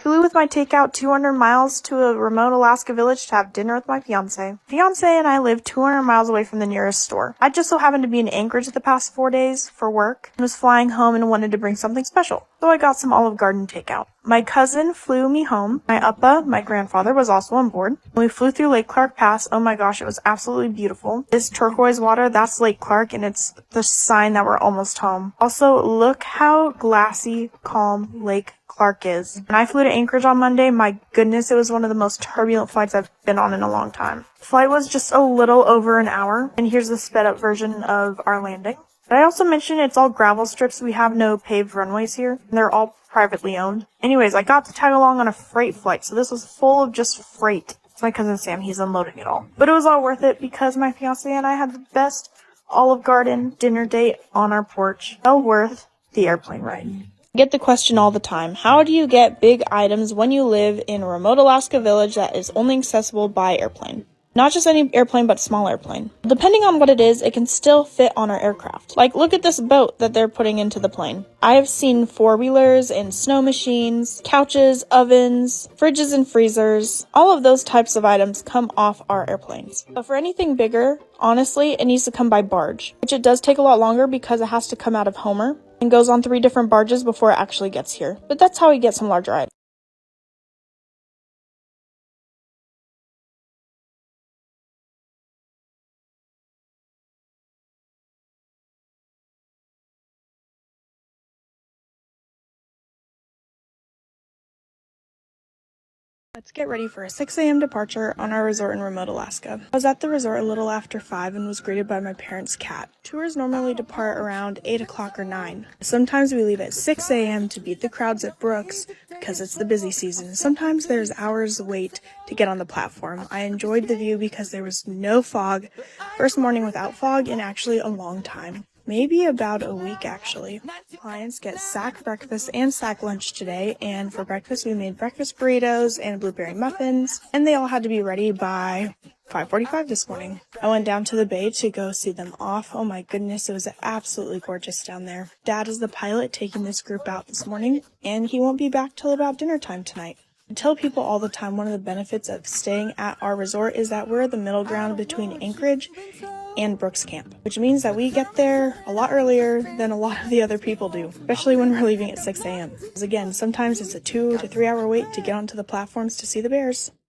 flew with my takeout 200 miles to a remote Alaska village to have dinner with my fiance. Fiance and I live 200 miles away from the nearest store. I just so happened to be in Anchorage the past 4 days for work and was flying home and wanted to bring something special. So I got some Olive Garden takeout. My cousin flew me home. My Uppa, my grandfather, was also on board. We flew through Lake Clark Pass. Oh my gosh, it was absolutely beautiful. This turquoise water, that's Lake Clark, and it's the sign that we're almost home. Also, look how glassy, calm Lake Clark is. When I flew to Anchorage on Monday, my goodness, it was one of the most turbulent flights I've been on in a long time. The flight was just a little over an hour, and here's the sped up version of our landing. But I also mentioned it's all gravel strips. We have no paved runways here, and they're all privately owned. Anyways, I got to tag along on a freight flight, so this was full of just freight. It's my cousin Sam, he's unloading it all. But it was all worth it because my fiance and I had the best Olive Garden dinner date on our porch. Well worth the airplane ride. I get the question all the time, how do you get big items when you live in a remote Alaska village that is only accessible by airplane? Not just any airplane, but small airplane. Depending on what it is, it can still fit on our aircraft. Like, look at this boat that they're putting into the plane. I have seen four-wheelers and snow machines, couches, ovens, fridges and freezers. All of those types of items come off our airplanes. But for anything bigger, honestly, it needs to come by barge, which it does take a lot longer because it has to come out of Homer and goes on 3 different barges before it actually gets here. But that's how we get some larger items. Let's get ready for a 6 a.m. departure on our resort in remote Alaska. I was at the resort a little after 5 and was greeted by my parents' cat. Tours normally depart around 8 o'clock or 9. Sometimes we leave at 6 a.m. to beat the crowds at Brooks because it's the busy season. Sometimes there's hours wait to get on the platform. I enjoyed the view because there was no fog. First morning without fog in actually a long time. Maybe about a week, actually. Clients get sack breakfast and sack lunch today, and for breakfast we made breakfast burritos and blueberry muffins, and they all had to be ready by 5:45 this morning. I went down to the bay to go see them off. Oh my goodness, it was absolutely gorgeous down there. Dad is the pilot taking this group out this morning, and he won't be back till about dinner time tonight. I tell people all the time one of the benefits of staying at our resort is that we're the middle ground between Anchorage and Brooks Camp, which means that we get there a lot earlier than a lot of the other people do, especially when we're leaving at 6 a.m. Because again, sometimes it's a 2 to 3 hour wait to get onto the platforms to see the bears.